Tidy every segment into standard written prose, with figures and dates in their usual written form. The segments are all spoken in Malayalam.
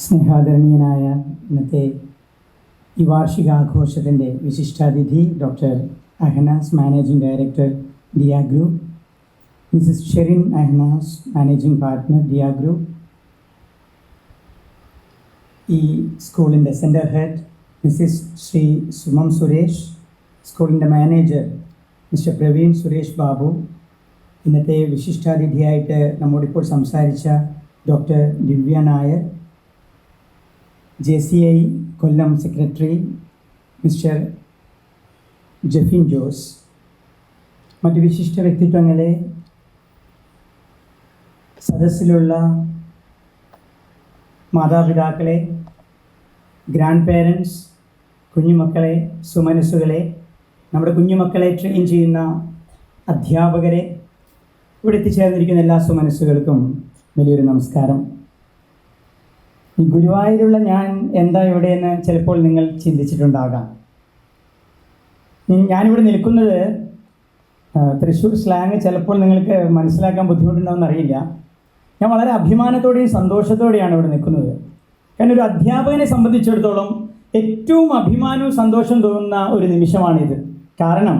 സ്നേഹാദരണീയനായ ഇന്നത്തെ ഈ വാർഷികാഘോഷത്തിൻ്റെ വിശിഷ്ടാതിഥി doctor Ahanas, managing director Diya Group, Mrs Sherin Ahanas, managing partner Diya Group, ഈ സ്കൂളിൻ്റെ centre head Mrs Sree Sumam Suresh, സ്കൂളിൻ്റെ മാനേജർ മിസ്റ്റർ പ്രവീൺ സുരേഷ് ബാബു, ഇന്നത്തെ വിശിഷ്ടാതിഥിയായിട്ട് നമ്മോടിപ്പോൾ സംസാരിച്ച doctor Divya Nair, JCI Kollam secretary Mr Jefin Jose, മറ്റ് വിശിഷ്ട വ്യക്തിത്വങ്ങളെ, സദസ്സിലുള്ള മാതാപിതാക്കളെ, ഗ്രാൻഡ് പേരൻസ്, കുഞ്ഞുമക്കളെ, സുമനസ്സുകളെ, നമ്മുടെ കുഞ്ഞുമക്കളെ ട്രെയിൻ ചെയ്യുന്ന അധ്യാപകരെ, ഇവിടെ എത്തിച്ചേർന്നിരിക്കുന്ന എല്ലാ സുമനസ്സുകൾക്കും വലിയൊരു നമസ്കാരം. ഈ ഗുരുവായൂരുള്ള ഞാൻ എന്താ ഇവിടെയെന്ന് ചിലപ്പോൾ നിങ്ങൾ ചിന്തിച്ചിട്ടുണ്ടാകാം. ഞാനിവിടെ നിൽക്കുന്നത്, തൃശ്ശൂർ സ്ലാങ് ചിലപ്പോൾ നിങ്ങൾക്ക് മനസ്സിലാക്കാൻ ബുദ്ധിമുട്ടുണ്ടാവുമെന്ന് അറിയില്ല. ഞാൻ വളരെ അഭിമാനത്തോടെയും സന്തോഷത്തോടെയാണ് ഇവിടെ നിൽക്കുന്നത്. കാരണം ഒരു അധ്യാപകനെ സംബന്ധിച്ചിടത്തോളം ഏറ്റവും അഭിമാനവും സന്തോഷം തോന്നുന്ന ഒരു നിമിഷമാണിത്. കാരണം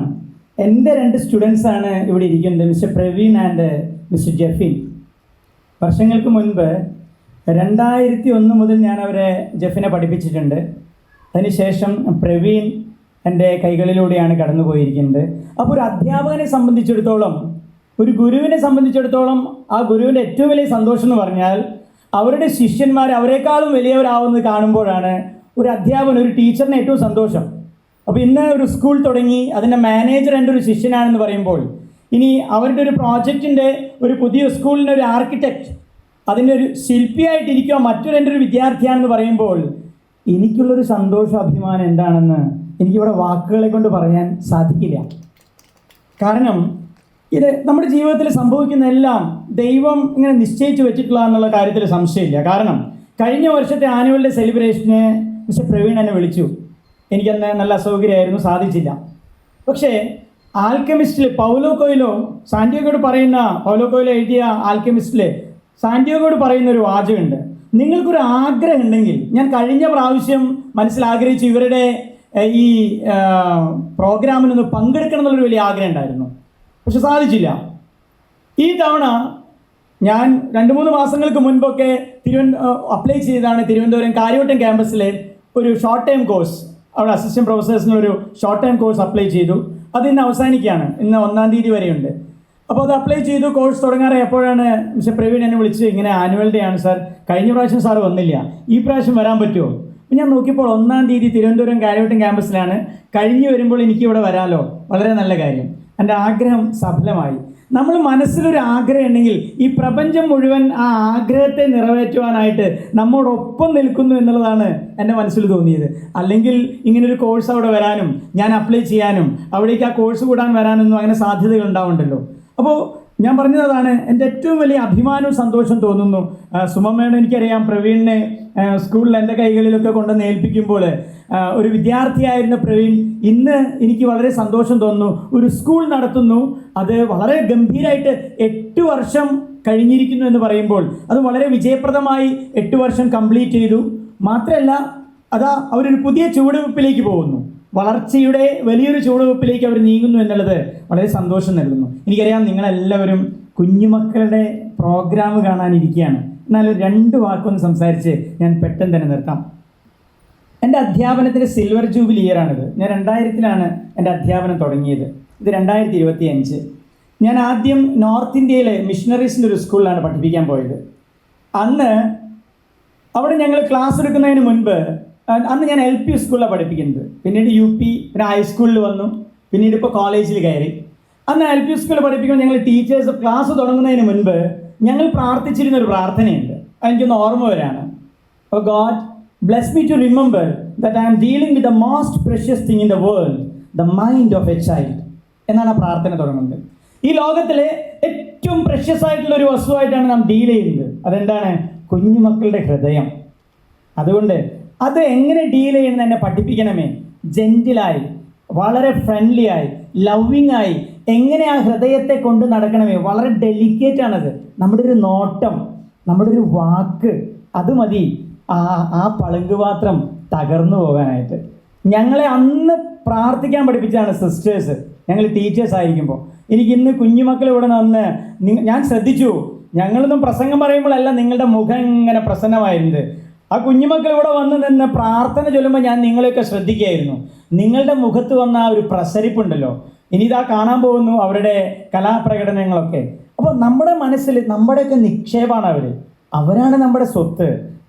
എൻ്റെ 2 സ്റ്റുഡൻസാണ് ഇവിടെ ഇരിക്കുന്നത്, mister Praveen and mister Jefin. വർഷങ്ങൾക്ക് മുൻപ് 2001 മുതൽ ഞാൻ അവരെ ജെഫിനെ പഠിപ്പിച്ചിട്ടുണ്ട്. അതിനുശേഷം പ്രവീൺ എൻ്റെ കൈകളിലൂടെയാണ് കടന്നു പോയിരിക്കുന്നത്. അപ്പോൾ ഒരു അധ്യാപകനെ സംബന്ധിച്ചിടത്തോളം, ഒരു ഗുരുവിനെ സംബന്ധിച്ചിടത്തോളം, ആ ഗുരുവിൻ്റെ ഏറ്റവും വലിയ സന്തോഷം എന്ന് പറഞ്ഞാൽ അവരുടെ ശിഷ്യന്മാർ അവരെക്കാളും വലിയവരാവുന്നത് കാണുമ്പോഴാണ് ഒരു അധ്യാപകൻ, ഒരു ടീച്ചറിന് ഏറ്റവും സന്തോഷം. അപ്പോൾ ഇന്ന് ഒരു സ്കൂൾ തുടങ്ങി, അതിൻ്റെ മാനേജർ എൻ്റെ ഒരു ശിഷ്യനാണെന്ന് പറയുമ്പോൾ, ഇനി അവരുടെ ഒരു പ്രോജക്റ്റിൻ്റെ, ഒരു പുതിയ സ്കൂളിൻ്റെ ഒരു ആർക്കിടെക്റ്റ്, അതിൻ്റെ ഒരു ശില്പിയായിട്ടിരിക്കുക എൻ്റെ ഒരു വിദ്യാർത്ഥിയാണെന്ന് പറയുമ്പോൾ എനിക്കുള്ളൊരു സന്തോഷ അഭിമാനം എന്താണെന്ന് എനിക്കിവിടെ വാക്കുകളെ കൊണ്ട് പറയാൻ സാധിക്കില്ല. കാരണം ഇത് നമ്മുടെ ജീവിതത്തിൽ സംഭവിക്കുന്ന എല്ലാം ദൈവം ഇങ്ങനെ നിശ്ചയിച്ച് വെച്ചിട്ടുള്ള എന്നുള്ള കാര്യത്തിൽ സംശയമില്ല. കാരണം കഴിഞ്ഞ വർഷത്തെ ആനുവൽ ഡേ സെലിബ്രേഷന് മിസ്റ്റർ പ്രവീൺ എന്നെ വിളിച്ചു. എനിക്കന്ന് നല്ല അസൗകര്യമായിരുന്നു, സാധിച്ചില്ല. പക്ഷേ ആൽക്കെമിസ്റ്റിൽ പൗലോ കൊയ്ലോ, സാന്റിയാഗോയോട് പറയുന്ന, പൗലോ കൊയ്ലോ എഴുതിയ ആൽക്കെമിസ്റ്റിൽ സാന്റിയാഗോയോട് പറയുന്ന ഒരു വാചകമുണ്ട്: നിങ്ങൾക്കൊരു ആഗ്രഹം ഉണ്ടെങ്കിൽ, ഞാൻ കഴിഞ്ഞ പ്രാവശ്യം മനസ്സിലാഗ്രഹിച്ചു ഇവരുടെ ഈ പ്രോഗ്രാമിനൊന്ന് പങ്കെടുക്കണം എന്നുള്ളൊരു വലിയ ആഗ്രഹം ഉണ്ടായിരുന്നു, പക്ഷെ സാധിച്ചില്ല. ഈ തവണ ഞാൻ 2-3 മാസങ്ങൾക്ക് മുൻപൊക്കെ അപ്ലൈ ചെയ്തതാണ് തിരുവനന്തപുരം കാര്യവട്ടം ക്യാമ്പസിലെ ഒരു ഷോർട്ട് ടൈം കോഴ്സ്. അവിടെ അസിസ്റ്റൻറ്റ് പ്രൊഫസേഴ്സിനൊരു ഷോർട്ട് ടൈം കോഴ്സ് അപ്ലൈ ചെയ്തു. അത് ഇന്ന് അവസാനിക്കുകയാണ്, ഇന്ന് 1-ാം തീയതി വരെയുണ്ട്. അപ്പോൾ അത് അപ്ലൈ ചെയ്തു, കോഴ്സ് തുടങ്ങാറായി. എപ്പോഴാണ് മിസ്റ്റർ പ്രവീൺ എന്നെ വിളിച്ച്, ഇങ്ങനെ ആനുവൽ ഡേ ആണ് സാർ, കഴിഞ്ഞ പ്രാവശ്യം സാർ വന്നില്ല, ഈ പ്രാവശ്യം വരാൻ പറ്റുമോ? അപ്പോൾ ഞാൻ നോക്കിയപ്പോൾ 1-ാം തീയതി തിരുവനന്തപുരം കാര്യവട്ടം ക്യാമ്പസിലാണ്. കഴിഞ്ഞ് വരുമ്പോൾ എനിക്ക് ഇവിടെ വരാമല്ലോ, വളരെ നല്ല കാര്യം. എൻ്റെ ആഗ്രഹം സഫലമായി. നമ്മൾ മനസ്സിലൊരു ആഗ്രഹം ഉണ്ടെങ്കിൽ ഈ പ്രപഞ്ചം മുഴുവൻ ആ ആഗ്രഹത്തെ നിറവേറ്റുവാനായിട്ട് നമ്മോടൊപ്പം നിൽക്കുന്നു എന്നുള്ളതാണ് എൻ്റെ മനസ്സിൽ തോന്നിയത്. അല്ലെങ്കിൽ ഇങ്ങനൊരു കോഴ്സ് അവിടെ വരാനും, ഞാൻ അപ്ലൈ ചെയ്യാനും, അവിടേക്ക് ആ കോഴ്സ് കൂടാൻ വരാനൊന്നും അങ്ങനെ സാധ്യതകൾ ഉണ്ടാവുന്നുണ്ടല്ലോ. അപ്പോൾ ഞാൻ പറഞ്ഞതാണ്, എൻ്റെ ഏറ്റവും വലിയ അഭിമാനവും സന്തോഷം തോന്നുന്നു. സുമമ്മയുടെ എനിക്കറിയാം, പ്രവീണിനെ സ്കൂളിൽ എൻ്റെ കൈകളിലൊക്കെ കൊണ്ടുവന്ന് ഏൽപ്പിക്കുമ്പോൾ ഒരു വിദ്യാർത്ഥിയായിരുന്ന പ്രവീൺ ഇന്ന് എനിക്ക് വളരെ സന്തോഷം തോന്നുന്നു. ഒരു സ്കൂൾ നടത്തുന്നു, അത് വളരെ ഗംഭീരമായിട്ട് 8 വർഷം കഴിഞ്ഞിരിക്കുന്നു എന്ന് പറയുമ്പോൾ അത് വളരെ വിജയപ്രദമായി 8 വർഷം കംപ്ലീറ്റ് ചെയ്തു. മാത്രമല്ല അവരൊരു പുതിയ ചുവടുവെപ്പിലേക്ക് പോകുന്നു, വളർച്ചയുടെ വലിയൊരു ചുവടുവെപ്പിലേക്ക് അവർ നീങ്ങുന്നു എന്നുള്ളത് വളരെ സന്തോഷം നൽകുന്നു. എനിക്കറിയാം നിങ്ങളെല്ലാവരും കുഞ്ഞുമക്കളുടെ പ്രോഗ്രാം കാണാനിരിക്കുകയാണ്. എന്നാലും 2 വാക്കൊന്ന് സംസാരിച്ച് ഞാൻ പെട്ടെന്ന് തന്നെ നിർത്താം. എൻ്റെ അധ്യാപനത്തിൻ്റെ സിൽവർ ജൂബിലി ഇയറാണിത്. ഞാൻ 2000-ലാണ് എൻ്റെ അധ്യാപനം തുടങ്ങിയത്. ഇത് 2025. ഞാൻ ആദ്യം നോർത്ത് ഇന്ത്യയിലെ മിഷണറീസിൻ്റെ ഒരു സ്കൂളിലാണ് പഠിപ്പിക്കാൻ പോയത്. അന്ന് അവിടെ ഞങ്ങൾ ക്ലാസ് എടുക്കുന്നതിന് മുൻപ്, അന്ന് ഞാൻ LP സ്കൂളിലാണ് പഠിപ്പിക്കുന്നത്, പിന്നീട് UP, പിന്നെ ഹൈസ്കൂളിൽ വന്നു, പിന്നീട് ഇപ്പോൾ കോളേജിൽ കയറി. അന്ന് LP സ്കൂളിൽ പഠിപ്പിക്കുമ്പോൾ ഞങ്ങൾ ടീച്ചേഴ്സ് ക്ലാസ് തുടങ്ങുന്നതിന് മുൻപ് ഞങ്ങൾ പ്രാർത്ഥിച്ചിരുന്നൊരു പ്രാർത്ഥനയുണ്ട്. എനിക്കൊന്ന് ഓർമ്മ വരാണ്: oh God, bless me to remember that I am dealing with the most precious thing in the world, the mind of a child എന്നാണ് ആ പ്രാർത്ഥന തുടങ്ങുന്നത്. ഈ ലോകത്തിലെ ഏറ്റവും പ്രഷ്യസ് ആയിട്ടുള്ള ഒരു വസ്തുവായിട്ടാണ് നാം ഡീൽ ചെയ്യുന്നത്. അതെന്താണ്? കുഞ്ഞുമക്കളുടെ ഹൃദയം. അതുകൊണ്ട് അത് എങ്ങനെ ഡീൽ ചെയ്യണമെന്ന് എന്നെ പഠിപ്പിക്കണമേ. ജെന്റിലായി, വളരെ ഫ്രണ്ട്ലി ആയി, ലവിങ് ആയി എങ്ങനെ ആ ഹൃദയത്തെ കൊണ്ട് നടക്കണമേ. വളരെ ഡെലിക്കേറ്റ് ആണത്. നമ്മുടെ ഒരു നോട്ടം, നമ്മുടെ ഒരു വാക്ക്, അത് മതി ആ പളുങ്കുപാത്രം തകർന്നു പോകാനായിട്ട്. ഞങ്ങളെ അന്ന് പ്രാർത്ഥിക്കാൻ പഠിപ്പിച്ചതാണ് സിസ്റ്റേഴ്സ്, ഞങ്ങൾ ടീച്ചേഴ്സ് ആയിരിക്കുമ്പോൾ. എനിക്കിന്ന് കുഞ്ഞുമക്കൾ ഇവിടെ നിന്ന് ഞാൻ ശ്രദ്ധിച്ചു, ഞങ്ങളൊന്നും പ്രസംഗം പറയുമ്പോഴല്ല നിങ്ങളുടെ മുഖം ഇങ്ങനെ പ്രസന്നമായിരുന്നത്. ആ കുഞ്ഞുമക്കൾ ഇവിടെ വന്ന് നിന്ന് പ്രാർത്ഥന ചൊല്ലുമ്പോൾ ഞാൻ നിങ്ങളെയൊക്കെ ശ്രദ്ധിക്കുകയായിരുന്നു. നിങ്ങളുടെ മുഖത്ത് വന്ന ആ ഒരു പ്രസരിപ്പുണ്ടല്ലോ, ഇനി ഇതാ കാണാൻ പോകുന്നു അവരുടെ കലാപ്രകടനങ്ങളൊക്കെ. അപ്പോൾ നമ്മുടെ മനസ്സിൽ നമ്മുടെയൊക്കെ നിക്ഷേപമാണ് അവരാണ് നമ്മുടെ സ്വത്ത്,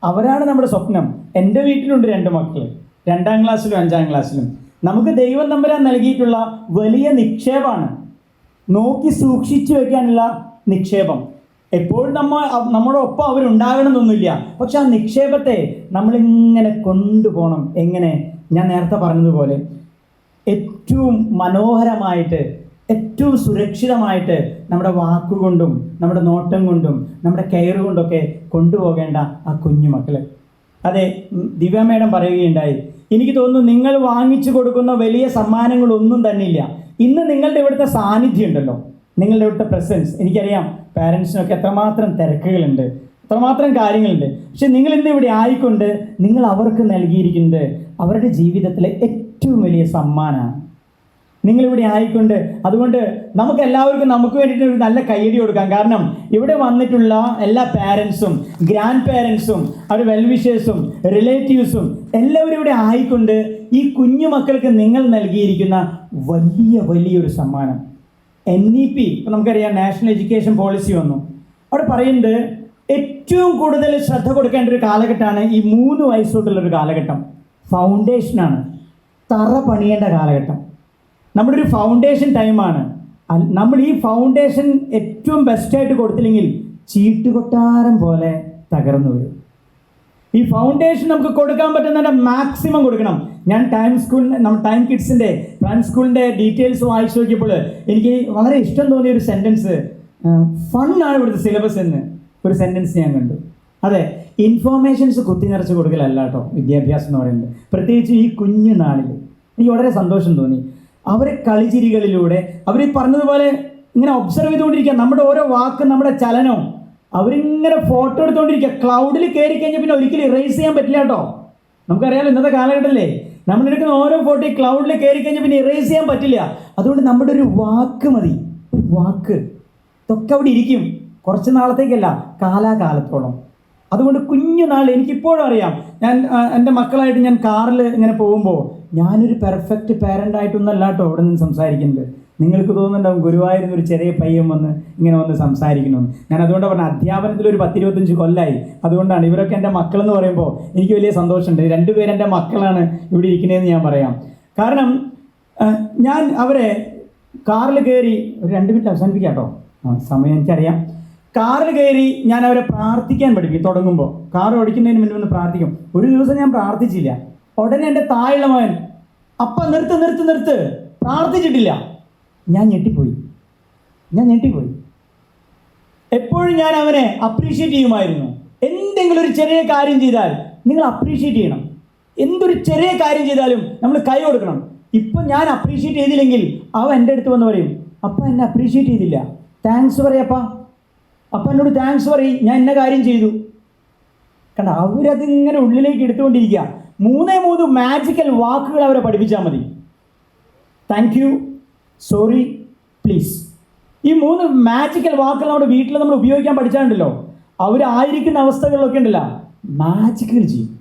അവരാണ് നമ്മുടെ സ്വപ്നം. എൻ്റെ വീട്ടിലുണ്ട് 2 മക്കൾ, 2ാം ക്ലാസ്സിലും 5ാം ക്ലാസ്സിലും. നമുക്ക് ദൈവം തമ്പുരാൻ നൽകിയിട്ടുള്ള വലിയ നിക്ഷേപമാണ്, നോക്കി സൂക്ഷിച്ചു വയ്ക്കാനുള്ള നിക്ഷേപം. എപ്പോഴും നമ്മുടെ ഒപ്പം അവരുണ്ടാകണമെന്നൊന്നുമില്ല, പക്ഷെ ആ നിക്ഷേപത്തെ നമ്മളിങ്ങനെ കൊണ്ടുപോകണം. എങ്ങനെ? ഞാൻ നേരത്തെ പറഞ്ഞതുപോലെ ഏറ്റവും മനോഹരമായിട്ട്, ഏറ്റവും സുരക്ഷിതമായിട്ട് നമ്മുടെ വാക്കുകൊണ്ടും നമ്മുടെ നോട്ടം കൊണ്ടും നമ്മുടെ കെയർ കൊണ്ടൊക്കെ കൊണ്ടുപോകേണ്ട ആ കുഞ്ഞു മക്കൾ. അതെ, ദിവ്യ മേഡം പറയുകയുണ്ടായി, എനിക്ക് തോന്നുന്നു നിങ്ങൾ വാങ്ങിച്ചു കൊടുക്കുന്ന വലിയ സമ്മാനങ്ങളൊന്നും തന്നെ ഇല്ല, ഇന്ന് നിങ്ങളുടെ ഇവിടുത്തെ സാന്നിധ്യം ഉണ്ടല്ലോ, നിങ്ങളുടെ ഇവിടുത്തെ പ്രസൻസ്. എനിക്കറിയാം പാരൻസിനൊക്കെ എത്രമാത്രം തിരക്കുകളുണ്ട്, എത്രമാത്രം കാര്യങ്ങളുണ്ട്. പക്ഷെ നിങ്ങൾ ഇന്ന് ഇവിടെ ആയിക്കൊണ്ട് നിങ്ങൾ അവർക്ക് നൽകിയിരിക്കുന്നത് അവരുടെ ജീവിതത്തിലെ ഏറ്റവും വലിയ സമ്മാനമാണ്. നിങ്ങളിവിടെ ആയിക്കൊണ്ട്, അതുകൊണ്ട് നമുക്ക് എല്ലാവർക്കും നമുക്ക് വേണ്ടിയിട്ട് ഒരു നല്ല കയ്യടി കൊടുക്കാം. കാരണം ഇവിടെ വന്നിട്ടുള്ള എല്ലാ പാരൻസും ഗ്രാൻഡ് പാരൻസും അവർ വെൽവിഷേഴ്സും റിലേറ്റീവ്സും എല്ലാവരും ഇവിടെ ആയിക്കൊണ്ട് ഈ കുഞ്ഞു മക്കൾക്ക് നിങ്ങൾ നൽകിയിരിക്കുന്ന വലിയൊരു സമ്മാനം. NEP ഇപ്പം നമുക്കറിയാം, നാഷണൽ എഡ്യൂക്കേഷൻ പോളിസി വന്നു. അവിടെ പറയുന്നത് ഏറ്റവും കൂടുതൽ ശ്രദ്ധ കൊടുക്കേണ്ട ഒരു കാലഘട്ടമാണ് ഈ 3 വയസ്സ് തൊട്ടുള്ളൊരു കാലഘട്ടം. ഫൗണ്ടേഷനാണ്, തറ പണിയേണ്ട കാലഘട്ടം. നമ്മുടെ ഒരു ഫൗണ്ടേഷൻ ടൈമാണ്. നമ്മൾ ഈ ഫൗണ്ടേഷൻ ഏറ്റവും ബെസ്റ്റായിട്ട് കൊടുത്തില്ലെങ്കിൽ ചീട്ടുകൊട്ടാരം പോലെ തകർന്നു വരും. ഈ ഫൗണ്ടേഷൻ നമുക്ക് കൊടുക്കാൻ പറ്റുന്നതിൻ്റെ മാക്സിമം കൊടുക്കണം. ഞാൻ ടൈം കിഡ്സിൻ്റെ പ്രൈം സ്കൂളിൻ്റെ ഡീറ്റെയിൽസ് വായിച്ചു നോക്കിയപ്പോൾ എനിക്ക് വളരെ ഇഷ്ടം തോന്നിയ ഒരു സെൻറ്റൻസ്, ഫണ്ണാണ് ഇവിടുത്തെ സിലബസ് എന്ന് ഒരു സെൻറ്റൻസ് ഞാൻ കണ്ടു. അതെ, ഇൻഫോർമേഷൻസ് കുത്തി നിറച്ച് കൊടുക്കലല്ല കേട്ടോ വിദ്യാഭ്യാസം എന്ന് പറയുന്നത്. പ്രത്യേകിച്ച് ഈ കുഞ്ഞു നാളിൽ എനിക്ക് വളരെ സന്തോഷം തോന്നി. അവരെ കളിച്ചിരികളിലൂടെ അവർ പറഞ്ഞതുപോലെ ഇങ്ങനെ ഒബ്സർവ് ചെയ്തുകൊണ്ടിരിക്കുക. നമ്മുടെ ഓരോ വാക്കും നമ്മുടെ ചലനവും അവരിങ്ങനെ ഫോട്ടോ എടുത്തുകൊണ്ടിരിക്കുക. ക്ലൗഡിൽ കയറി കഴിഞ്ഞാൽ പിന്നെ ഒരിക്കലും ഇറേസ് ചെയ്യാൻ പറ്റില്ല കേട്ടോ. നമുക്കറിയാമല്ലോ ഇന്നത്തെ കാലഘട്ടത്തിലേ നമ്മളെടുക്കുന്ന ഓരോ ഫോട്ടോ ഈ ക്ലൗഡിൽ കയറി കഴിഞ്ഞാൽ പിന്നെ ഇറേസ് ചെയ്യാൻ പറ്റില്ല. അതുകൊണ്ട് നമ്മുടെ ഒരു വാക്ക് മതി, ഒരു വാക്ക് ഇതൊക്കെ അവിടെ ഇരിക്കും, കുറച്ച് നാളത്തേക്കല്ല, കാലാകാലത്തോളം. അതുകൊണ്ട് കുഞ്ഞു നാൾ എനിക്കിപ്പോഴും അറിയാം. ഞാൻ എൻ്റെ മക്കളായിട്ട് ഞാൻ കാറിൽ ഇങ്ങനെ പോകുമ്പോൾ ഞാനൊരു പെർഫെക്റ്റ് പാരൻ്റായിട്ടൊന്നല്ല കേട്ടോ അവിടെ നിന്ന് സംസാരിക്കുന്നത്. നിങ്ങൾക്ക് തോന്നുന്നുണ്ടാവും ഗുരുവായൂരിൽ ഒരു ചെറിയ പയ്യൻ ഇങ്ങനെ വന്ന് സംസാരിക്കണമെന്ന്. ഞാൻ അതുകൊണ്ടാണ് പറഞ്ഞത്, അധ്യാപനത്തിൽ ഒരു 10-25 കൊല്ലമായി. അതുകൊണ്ടാണ് ഇവരൊക്കെ എൻ്റെ മക്കളെന്ന് പറയുമ്പോൾ എനിക്ക് വലിയ സന്തോഷമുണ്ട്. 2 പേര് എൻ്റെ മക്കളാണ് ഇവിടെ ഇരിക്കുന്നതെന്ന് ഞാൻ പറയാം. കാരണം ഞാൻ അവരെ കാറിൽ കയറി ഒരു 2 മിനിറ്റ് അവസാനിപ്പിക്കാം കേട്ടോ, സമയം എനിക്കറിയാം. കാറിൽ കയറി ഞാൻ അവരെ പ്രാർത്ഥിക്കാൻ പഠിപ്പിക്കും. തുടങ്ങുമ്പോൾ കാർ ഓടിക്കുന്നതിന് മുന്നേ ഒന്ന് പ്രാർത്ഥിക്കും. ഒരു ദിവസം ഞാൻ പ്രാർത്ഥിച്ചില്ല. ഉടനെ എൻ്റെ താഴെയുള്ള മകൻ, അപ്പ നിർത്ത് പ്രാർത്ഥിച്ചിട്ടില്ല. ഞാൻ ഞെട്ടിപ്പോയി. എപ്പോഴും ഞാൻ അവനെ അപ്രീഷിയേറ്റ് ചെയ്യുമായിരുന്നു. എന്തെങ്കിലും ഒരു ചെറിയ കാര്യം ചെയ്താൽ നിങ്ങൾ അപ്രീഷിയേറ്റ് ചെയ്യണം. എന്തൊരു ചെറിയ കാര്യം ചെയ്താലും നമ്മൾ കൈ കൊടുക്കണം. ഇപ്പം ഞാൻ അപ്രീഷിയേറ്റ് ചെയ്തില്ലെങ്കിൽ അവൻ എൻ്റെ അടുത്ത് വന്ന് പറയും, അപ്പ എന്നെ അപ്രീഷിയേറ്റ് ചെയ്തില്ല, താങ്ക്സ് പറയപ്പ, അപ്പ എന്നോട് താങ്ക്സ് പറയും, ഞാൻ ഇന്ന കാര്യം ചെയ്തു. കണ്ട, അവരതിങ്ങനെ ഉള്ളിലേക്ക് എടുത്തുകൊണ്ടിരിക്കുക. 3 മാജിക്കൽ വാക്കുകൾ അവരെ പഠിപ്പിച്ചാൽ മതി. Thank you, sorry, please. ഈ 3 മാജിക്കൽ വാക്കുകൾ നമ്മുടെ വീട്ടിൽ നമ്മൾ ഉപയോഗിക്കാൻ പഠിച്ചാലുണ്ടല്ലോ, അവരായിരിക്കുന്ന അവസ്ഥകളിലൊക്കെ ഉണ്ടല്ലോ മാജിക്കൽ ചെയ്യും.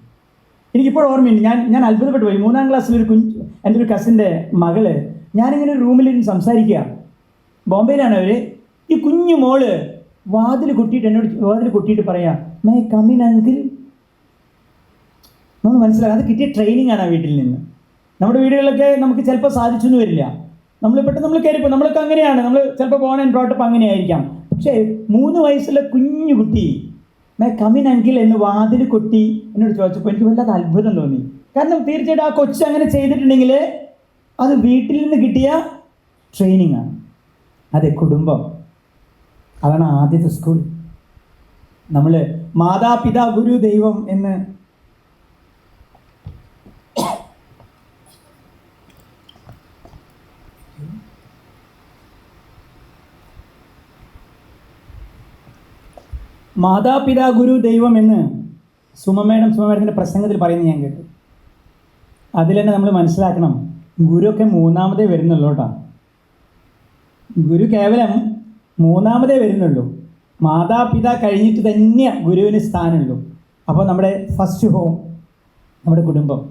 എനിക്കിപ്പോഴും ഓർമ്മയുണ്ട്, ഞാൻ അത്ഭുതപ്പെട്ടു പോയി. 3ാം ക്ലാസ്സിലൊരു എൻ്റെ ഒരു കസിൻ്റെ മകള്, ഞാനിങ്ങനെ ഒരു റൂമിലിരുന്ന് സംസാരിക്കുക, ബോംബെയിലാണ് അവർ. ഈ കുഞ്ഞു മോള് വാതിൽ കൊട്ടിയിട്ട് പറയാ, മേ കമിൻ അങ്കിൾ. നമ്മൾ മനസ്സിലാക്കാം, അത് കിട്ടിയ ട്രെയിനിങ് ആണ് ആ വീട്ടിൽ നിന്ന്. നമ്മുടെ വീടുകളിലൊക്കെ നമുക്ക് ചിലപ്പോൾ സാധിച്ചൊന്നും വരില്ല. നമ്മൾ കയറിപ്പോൾ നമ്മളൊക്കെ അങ്ങനെയാണ്, നമ്മൾ ചിലപ്പോൾ ബോൺ ആൻഡ് ബ്രോട്ട് അപ്പ് അങ്ങനെയായിരിക്കാം. പക്ഷേ 3 വയസ്സുള്ള കുഞ്ഞു കുട്ടി മേ കമിൻ അങ്കിൾ എന്ന് വാതിൽ കൊട്ടി എന്നോട് ചോദിച്ചപ്പോൾ എനിക്ക് വല്ലാതെ അത്ഭുതം തോന്നി. കാരണം തീർച്ചയായിട്ടും ആ കൊച്ചു അങ്ങനെ ചെയ്തിട്ടുണ്ടെങ്കിൽ അത് വീട്ടിൽ നിന്ന് കിട്ടിയ ട്രെയിനിങ് ആണ്. അതെ, കുടുംബം അതാണ് ആദ്യത്തെ സ്കൂൾ. നമ്മൾ മാതാപിതാ ഗുരു ദൈവം എന്ന് മാതാപിതാ ഗുരു ദൈവം എന്ന് സുമ മേഡത്തിൻ്റെ പ്രസംഗത്തിൽ പറയുന്നത് ഞാൻ കേട്ടു. അതിൽ തന്നെ നമ്മൾ മനസ്സിലാക്കണം, ഗുരുവൊക്കെ മൂന്നാമതേ വരുന്നുള്ളൂ കേട്ടോ. ഗുരു കേവലം മൂന്നാമതേ വരുന്നുള്ളൂ. മാതാപിതാ കഴിഞ്ഞിട്ട് തന്നെ ഗുരുവിന് സ്ഥാനമുള്ളൂ. അപ്പോൾ നമ്മുടെ ഫസ്റ്റ് ഹോം നമ്മുടെ കുടുംബം.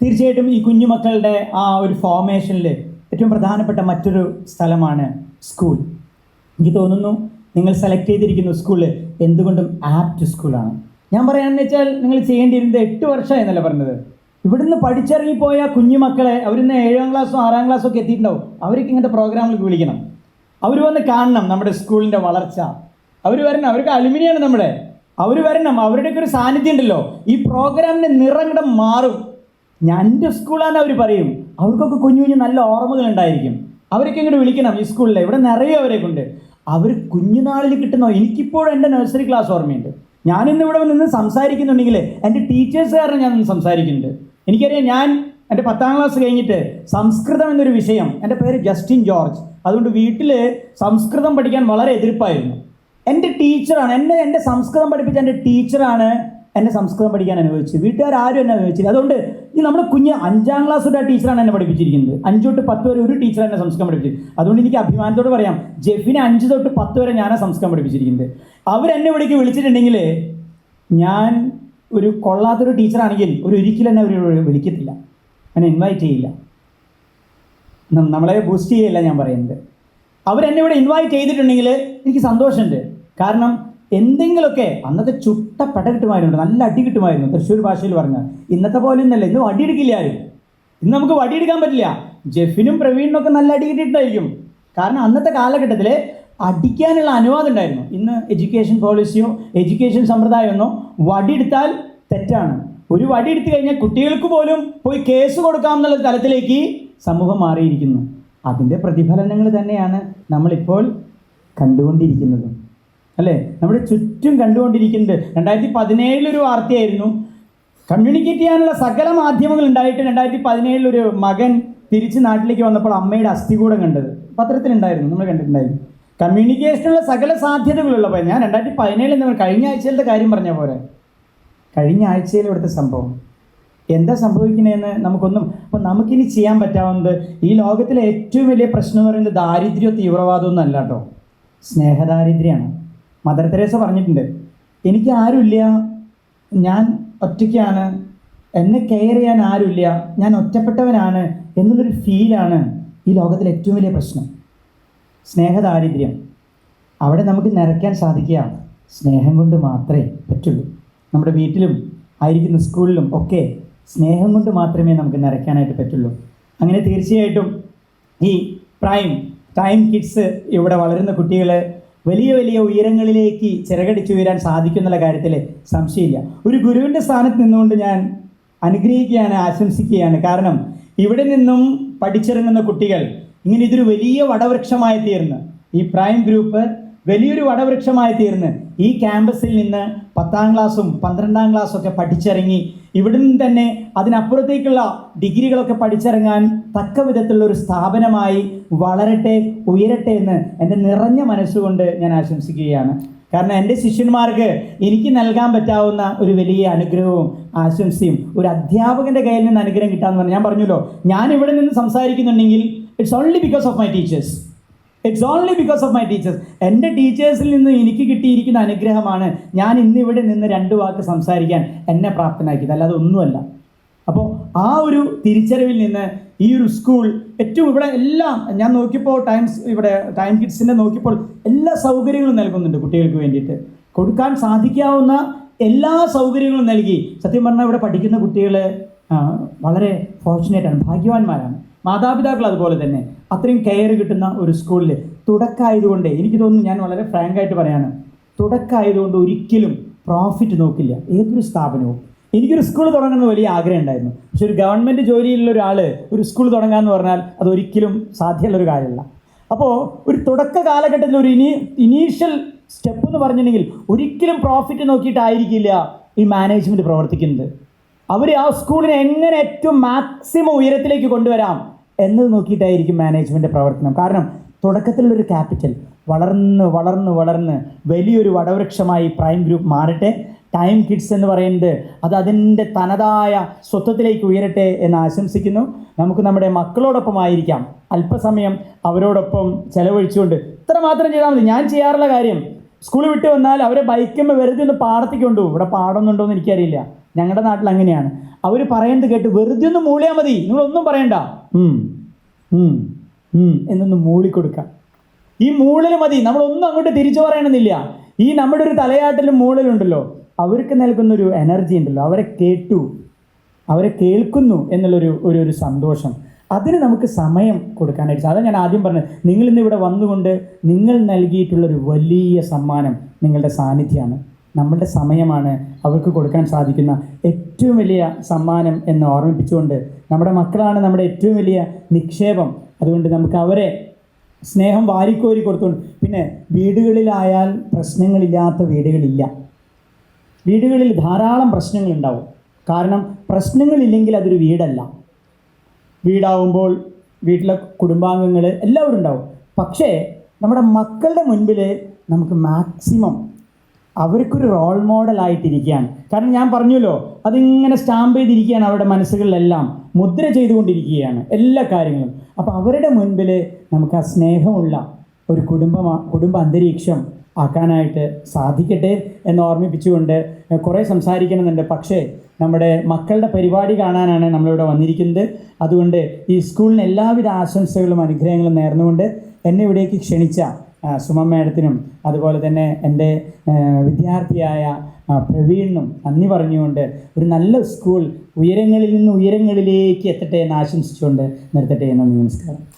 തീർച്ചയായിട്ടും ഈ കുഞ്ഞുമക്കളുടെ ആ ഒരു ഫോർമേഷനിൽ ഏറ്റവും പ്രധാനപ്പെട്ട മറ്റൊരു സ്ഥലമാണ് സ്കൂൾ. എനിക്ക് തോന്നുന്നു നിങ്ങൾ സെലക്ട് ചെയ്തിരിക്കുന്ന സ്കൂൾ എന്തുകൊണ്ടും ആപ്റ്റ് സ്കൂളാണ്. ഞാൻ പറയാമെന്ന് വെച്ചാൽ നിങ്ങൾ ചെയ്യേണ്ടിയിരുന്നത് 8 വർഷമായി എന്നല്ല പറഞ്ഞത്. ഇവിടുന്ന് പഠിച്ചിറങ്ങിപ്പോയ കുഞ്ഞുമക്കളെ അവരിന്ന് 7ാം ക്ലാസ്സോ 6ാം ക്ലാസ്സോ ഒക്കെ എത്തിയിട്ടുണ്ടാവും. അവർക്ക് ഇങ്ങനത്തെ പ്രോഗ്രാമിലേക്ക് വിളിക്കണം. അവർ വന്ന് കാണണം നമ്മുടെ സ്കൂളിൻ്റെ വളർച്ച. അവർ വരണം, അവർക്ക് അലുമിനിയാണ് നമ്മുടെ. അവർ വരണം, അവരുടെയൊക്കെ ഒരു സാന്നിധ്യം ഉണ്ടല്ലോ. ഈ പ്രോഗ്രാമിൻ്റെ നിറങ്ങടം മാറും. എൻ്റെ സ്കൂളാന്ന് അവർ പറയും. അവർക്കൊക്കെ കുഞ്ഞു കുഞ്ഞു നല്ല ഓർമ്മകൾ ഉണ്ടായിരിക്കും. അവരൊക്കെ ഇങ്ങോട്ട് വിളിക്കണം ഈ സ്കൂളിൽ. ഇവിടെ നിറയെ അവരെ കൊണ്ട് അവർ കുഞ്ഞുനാളിൽ കിട്ടുന്നോ. എനിക്കിപ്പോഴും എൻ്റെ നഴ്സറി ക്ലാസ് ഓർമ്മയുണ്ട്. ഞാനിന്ന് ഇവിടെ നിന്ന് സംസാരിക്കുന്നുണ്ടെങ്കിൽ എൻ്റെ ടീച്ചേഴ്സ് കാരണം ഞാൻ നിന്ന് സംസാരിക്കുന്നുണ്ട്. എനിക്കറിയാം, ഞാൻ എൻ്റെ 10ാം ക്ലാസ് കഴിഞ്ഞിട്ട് സംസ്കൃതം എന്നൊരു വിഷയം, എൻ്റെ പേര് ജസ്റ്റിൻ ജോർജ്, അതുകൊണ്ട് വീട്ടിൽ സംസ്കൃതം പഠിക്കാൻ വളരെ എതിർപ്പായിരുന്നു. എൻ്റെ ടീച്ചറാണ് എൻ്റെ സംസ്കൃതം പഠിപ്പിച്ച എൻ്റെ ടീച്ചറാണ് എന്നെ സംസ്കൃതം പഠിക്കാൻ അനുവദിച്ചത്. വീട്ടുകാരും എന്നെ അനുവദിച്ചില്ല. അതുകൊണ്ട് ഈ നമ്മുടെ കുഞ്ഞ് 5ാം ക്ലാസ് തൊട്ട് ആ ടീച്ചറാണ് എന്നെ പഠിപ്പിച്ചിരിക്കുന്നത്. 5 തൊട്ട് 10 വരെ ഒരു ടീച്ചർ എന്നെ സംസ്കൃതം പഠിപ്പിച്ചത്. അതുകൊണ്ട് എനിക്ക് അഭിമാനത്തോട് പറയാം, ജെഫിനെ 5 തൊട്ട് 10 വരെ ഞാനാണ് സംസ്കൃതം പഠിപ്പിച്ചിരിക്കുന്നത്. അവരെന്നെ ഇവിടേക്ക് വിളിച്ചിട്ടുണ്ടെങ്കിൽ ഞാൻ ഒരു കൊള്ളാത്തൊരു ടീച്ചറാണെങ്കിൽ ഒരിക്കലും എന്നെ അവർ വിളിക്കത്തില്ല, എന്നെ ഇൻവൈറ്റ് ചെയ്യില്ല, നമ്മളെ ബൂസ്റ്റ് ചെയ്യില്ല. ഞാൻ പറയുന്നത് അവരെന്നെ ഇവിടെ ഇൻവൈറ്റ് ചെയ്തിട്ടുണ്ടെങ്കിൽ എനിക്ക് സന്തോഷമുണ്ട്. കാരണം എന്തെങ്കിലുമൊക്കെ അന്നത്തെ ചുട്ട പെട കിട്ടുമായിരുന്നു, നല്ല അടി കിട്ടുമായിരുന്നു. തൃശ്ശൂർ ഭാഷയിൽ പറഞ്ഞാൽ ഇന്നത്തെ പോലെ ഒന്നല്ല. ഇന്ന് വടിയെടുക്കില്ല ആരും. ഇന്ന് നമുക്ക് വടിയെടുക്കാൻ പറ്റില്ല. ജെഫിനും പ്രവീണിനൊക്കെ നല്ല അടി കിട്ടിയിട്ടുണ്ടായിരിക്കും. കാരണം അന്നത്തെ കാലഘട്ടത്തിൽ അടിക്കാനുള്ള അനുവാദം ഉണ്ടായിരുന്നു. ഇന്ന് എഡ്യൂക്കേഷൻ പോളിസിയോ എഡ്യൂക്കേഷൻ സമ്പ്രദായമൊന്നോ വടിയെടുത്താൽ തെറ്റാണ്. ഒരു വടിയെടുത്ത് കഴിഞ്ഞാൽ കുട്ടികൾക്ക് പോലും പോയി കേസ് കൊടുക്കാമെന്നുള്ള തലത്തിലേക്ക് സമൂഹം മാറിയിരിക്കുന്നു. അതിൻ്റെ പ്രതിഫലനങ്ങൾ തന്നെയാണ് നമ്മളിപ്പോൾ കണ്ടുകൊണ്ടിരിക്കുന്നത്, അല്ലേ? നമ്മുടെ ചുറ്റും കണ്ടുകൊണ്ടിരിക്കുന്നത്. 2017 ഒരു വാർത്തയായിരുന്നു. കമ്മ്യൂണിക്കേറ്റ് ചെയ്യാനുള്ള സകല മാധ്യമങ്ങൾ ഉണ്ടായിട്ട് 2017 ഒരു മകൻ തിരിച്ച് നാട്ടിലേക്ക് വന്നപ്പോൾ അമ്മയുടെ അസ്ഥികൂടം കണ്ടത് പത്രത്തിലുണ്ടായിരുന്നു, നമ്മൾ കണ്ടിട്ടുണ്ടായിരുന്നു. കമ്മ്യൂണിക്കേഷനുള്ള സകല സാധ്യതകളുള്ളപ്പോൾ ഞാൻ 2017 എന്ന് കഴിഞ്ഞ ആഴ്ചയിലത്തെ കാര്യം പറഞ്ഞ പോലെ, കഴിഞ്ഞ ആഴ്ചയിൽ ഇവിടുത്തെ സംഭവം എന്താ സംഭവിക്കുന്നതെന്ന് നമുക്കൊന്നും. അപ്പോൾ നമുക്കിനി ചെയ്യാൻ പറ്റാവുന്നത്, ഈ ലോകത്തിലെ ഏറ്റവും വലിയ പ്രശ്നം എന്ന് പറയുന്നത് ദാരിദ്ര്യമോ തീവ്രവാദമൊന്നും അല്ല കേട്ടോ, സ്നേഹദാരിദ്ര്യമാണ്. മദർ തെരേസ പറഞ്ഞിട്ടുണ്ട്, എനിക്ക് ആരുമില്ല, ഞാൻ ഒറ്റയ്ക്കാണ്, എന്നെ കെയർ ചെയ്യാൻ ആരുമില്ല, ഞാൻ ഒറ്റപ്പെട്ടവനാണ് എന്നുള്ളൊരു ഫീലാണ് ഈ ലോകത്തിലെ ഏറ്റവും വലിയ പ്രശ്നം, സ്നേഹദാരിദ്ര്യം. അവിടെ നമുക്ക് നിറയ്ക്കാൻ സാധിക്കുക സ്നേഹം കൊണ്ട് മാത്രമേ പറ്റുള്ളൂ. നമ്മുടെ വീട്ടിലും ആയിരിക്കുന്ന സ്കൂളിലും ഒക്കെ സ്നേഹം കൊണ്ട് മാത്രമേ നമുക്ക് നിറയ്ക്കാനായിട്ട് പറ്റുള്ളൂ. അങ്ങനെ തീർച്ചയായിട്ടും ഈ ടൈം കിഡ്സ് ഇവിടെ വളരുന്ന കുട്ടികൾ വലിയ വലിയ ഉയരങ്ങളിലേക്ക് ചിറകടിച്ചുയരാൻ സാധിക്കുന്നുള്ള കാര്യത്തിൽ സംശയമില്ല. ഒരു ഗുരുവിൻ്റെ സ്ഥാനത്ത് നിന്നുകൊണ്ട് ഞാൻ അനുഗ്രഹിക്കുകയാണ്, ആശംസിക്കുകയാണ്. കാരണം ഇവിടെ നിന്നും പഠിച്ചിറങ്ങുന്ന കുട്ടികൾ ഇങ്ങനെ ഇതൊരു വലിയ വടവൃക്ഷമായി തീർന്ന്, ഈ പ്രൈം ഗ്രൂപ്പ് വലിയൊരു വടവൃക്ഷമായി തീർന്ന് ഈ ക്യാമ്പസിൽ നിന്ന് 10ാം ക്ലാസ്സും 12ാം ക്ലാസ്സും ഒക്കെ പഠിച്ചിറങ്ങി ഇവിടെ നിന്ന് തന്നെ അതിനപ്പുറത്തേക്കുള്ള ഡിഗ്രികളൊക്കെ പഠിച്ചിറങ്ങാൻ തക്ക വിധത്തിലുള്ള ഒരു സ്ഥാപനമായി വളരട്ടെ, ഉയരട്ടെ എന്ന് എൻ്റെ നിറഞ്ഞ മനസ്സുകൊണ്ട് ഞാൻ ആശംസിക്കുകയാണ്. കാരണം എൻ്റെ ശിഷ്യന്മാർക്ക് എനിക്ക് നൽകാൻ പറ്റാവുന്ന ഒരു വലിയ അനുഗ്രഹവും ആശംസയും ഒരു അധ്യാപകൻ്റെ കയ്യിൽ നിന്ന് അനുഗ്രഹം കിട്ടാമെന്ന് പറഞ്ഞാൽ, ഞാൻ പറഞ്ഞല്ലോ, ഞാൻ ഇവിടെ നിന്ന് സംസാരിക്കുന്നുണ്ടെങ്കിൽ it's only because of my teachers. It's only because of my teachers. എൻ്റെ ടീച്ചേഴ്സിൽ നിന്ന് എനിക്ക് കിട്ടിയിരിക്കുന്ന അനുഗ്രഹമാണ് ഞാൻ ഇന്നിവിടെ നിന്ന് 2 വാക്ക് സംസാരിക്കാൻ എന്നെ പ്രാപ്തനാക്കിയത്, അല്ലാതെ ഒന്നുമല്ല. അപ്പോൾ ആ ഒരു തിരിച്ചറിവിൽ നിന്ന് ഈ ഒരു സ്കൂൾ ഏറ്റവും ഇവിടെ എല്ലാം ഞാൻ നോക്കിയപ്പോൾ ടൈം കിഡ്സിൻ്റെ നോക്കിയപ്പോൾ എല്ലാ സൗകര്യങ്ങളും നൽകുന്നുണ്ട് കുട്ടികൾക്ക് വേണ്ടിയിട്ട്. കൊടുക്കാൻ സാധിക്കാവുന്ന എല്ലാ സൗകര്യങ്ങളും നൽകി. സത്യം പറഞ്ഞാൽ ഇവിടെ പഠിക്കുന്ന കുട്ടികൾ വളരെ ഫോർച്ചുനേറ്റാണ്, ഭാഗ്യവാന്മാരാണ്. മാതാപിതാക്കൾ അതുപോലെ തന്നെ അത്രയും കെയർ കിട്ടുന്ന ഒരു സ്കൂളിൽ തുടക്കമായതുകൊണ്ട് എനിക്ക് തോന്നുന്നു, ഞാൻ വളരെ ഫ്രാങ്കായിട്ട് പറയാണ്, തുടക്കമായതുകൊണ്ട് ഒരിക്കലും പ്രോഫിറ്റ് നോക്കില്ല ഏതൊരു സ്ഥാപനവും. എനിക്കൊരു സ്കൂൾ തുടങ്ങണമെന്ന് വലിയ ആഗ്രഹം ഉണ്ടായിരുന്നു. പക്ഷെ ഒരു ഗവൺമെൻറ് ജോലിയിലുള്ള ഒരാൾ ഒരു സ്കൂൾ തുടങ്ങാമെന്ന് പറഞ്ഞാൽ അതൊരിക്കലും സാധ്യമുള്ളൊരു കാര്യമല്ല. അപ്പോൾ ഒരു തുടക്ക കാലഘട്ടത്തിൽ ഒരു ഇനീഷ്യൽ സ്റ്റെപ്പ് എന്ന് പറഞ്ഞിട്ടുണ്ടെങ്കിൽ ഒരിക്കലും പ്രോഫിറ്റ് നോക്കിയിട്ടായിരിക്കില്ല ഈ മാനേജ്മെൻറ്റ് പ്രവർത്തിക്കുന്നത്. അവർ ആ സ്കൂളിനെ എങ്ങനെ ഏറ്റവും മാക്സിമം ഉയരത്തിലേക്ക് കൊണ്ടുവരാം എന്നത് നോക്കിയിട്ടായിരിക്കും മാനേജ്മെൻറ്റ് പ്രവർത്തനം. കാരണം തുടക്കത്തിലുള്ളൊരു ക്യാപിറ്റൽ വളർന്ന് വളർന്ന് വളർന്ന് വലിയൊരു വടവൃക്ഷമായി പ്രൈം ഗ്രൂപ്പ് മാറട്ടെ. ടൈം കിഡ്സ് എന്ന് പറയുന്നത് അത് അതിൻ്റെ തനതായ സ്വത്വത്തിലേക്ക് ഉയരട്ടെ എന്ന് ആശംസിക്കുന്നു. നമുക്ക് നമ്മുടെ മക്കളോടൊപ്പമായിരിക്കാം, അല്പസമയം അവരോടൊപ്പം ചെലവഴിച്ചുകൊണ്ട് ഇത്ര മാത്രം ചെയ്താൽ മതി. ഞാൻ ചെയ്യാറുള്ള കാര്യം, സ്കൂൾ വിട്ട് വന്നാൽ അവരെ ബൈക്കുമ്പോൾ വെറുതെ ഒന്ന് പാടത്തേക്ക് കൊണ്ടുപോകും. ഇവിടെ പാടൊന്നുണ്ടോ എന്ന് എനിക്കറിയില്ല, ഞങ്ങളുടെ നാട്ടിൽ അങ്ങനെയാണ്. അവർ പറയുന്നത് കേട്ട് വെറുതെ ഒന്ന് മൂളിയാൽ മതി, നിങ്ങളൊന്നും പറയണ്ട, എന്നൊന്ന് മൂളിക്കൊടുക്കാം. ഈ മൂളൽ മതി, നമ്മളൊന്നും അങ്ങോട്ട് തിരിച്ചു പറയണമെന്നില്ല. ഈ നമ്മുടെ ഒരു തലയാട്ടിലും മൂളലുണ്ടല്ലോ, അവർക്ക് നൽകുന്നൊരു എനർജി ഉണ്ടല്ലോ, അവരെ കേൾക്കുന്നു എന്നുള്ളൊരു സന്തോഷം, അതിന് നമുക്ക് സമയം കൊടുക്കാനായിട്ട്. അതാണ് ഞാൻ ആദ്യം പറഞ്ഞത്, നിങ്ങൾ ഇന്ന് ഇവിടെ വന്നുകൊണ്ട് നിങ്ങൾ നൽകിയിട്ടുള്ളൊരു വലിയ സമ്മാനം നിങ്ങളുടെ സാന്നിധ്യമാണ്, നമ്മളുടെ സമയമാണ് അവർക്ക് കൊടുക്കാൻ സാധിക്കുന്ന ഏറ്റവും വലിയ സമ്മാനം എന്ന് ഓർമ്മിപ്പിച്ചുകൊണ്ട്, നമ്മുടെ മക്കളാണ് നമ്മുടെ ഏറ്റവും വലിയ നിക്ഷേപം. അതുകൊണ്ട് നമുക്ക് അവരെ സ്നേഹം വാരിക്കോരി കൊടുത്തുകൊണ്ട്, പിന്നെ വീടുകളിലായാൽ പ്രശ്നങ്ങളില്ലാത്ത വീടുകളില്ല. വീടുകളിൽ ധാരാളം പ്രശ്നങ്ങളുണ്ടാവും. കാരണം പ്രശ്നങ്ങളില്ലെങ്കിൽ അതൊരു വീടല്ല. വീടാവുമ്പോൾ വീട്ടിലെ കുടുംബാംഗങ്ങൾ എല്ലാവരും ഉണ്ടാവും. പക്ഷേ നമ്മുടെ മക്കളുടെ മുൻപിൽ നമുക്ക് മാക്സിമം അവർക്കൊരു റോൾ മോഡലായിട്ടിരിക്കുകയാണ്. കാരണം ഞാൻ പറഞ്ഞല്ലോ, അതിങ്ങനെ സ്റ്റാമ്പ് ചെയ്തിരിക്കുകയാണ് അവരുടെ മനസ്സുകളിലെല്ലാം, മുദ്ര ചെയ്തുകൊണ്ടിരിക്കുകയാണ് എല്ലാ കാര്യങ്ങളും. അപ്പോൾ അവരുടെ മുൻപിൽ നമുക്ക് ആ സ്നേഹമുള്ള ഒരു കുടുംബ അന്തരീക്ഷം ആക്കാനായിട്ട് സാധിക്കട്ടെ എന്ന് ഓർമ്മിപ്പിച്ചുകൊണ്ട് കുറേ സംസാരിക്കണമെന്നുണ്ട്. പക്ഷേ നമ്മുടെ മക്കളുടെ പരിപാടി കാണാനാണ് നമ്മളിവിടെ വന്നിരിക്കുന്നത്. അതുകൊണ്ട് ഈ സ്കൂളിന് എല്ലാവിധ ആശംസകളും അനുഗ്രഹങ്ങളും നേർന്നുകൊണ്ട് എന്നെ ഇവിടേക്ക് ക്ഷണിച്ച സുമ മാഡത്തിനും അതുപോലെ തന്നെ എൻ്റെ വിദ്യാർത്ഥിയായ പ്രവീണിനും നന്ദി പറഞ്ഞുകൊണ്ട് ഒരു നല്ല സ്കൂൾ ഉയരങ്ങളിൽ നിന്ന് ഉയരങ്ങളിലേക്ക് എത്തട്ടെ എന്ന് ആശംസിച്ചുകൊണ്ട് നിർത്തട്ടെ. നന്ദി, നമസ്കാരം.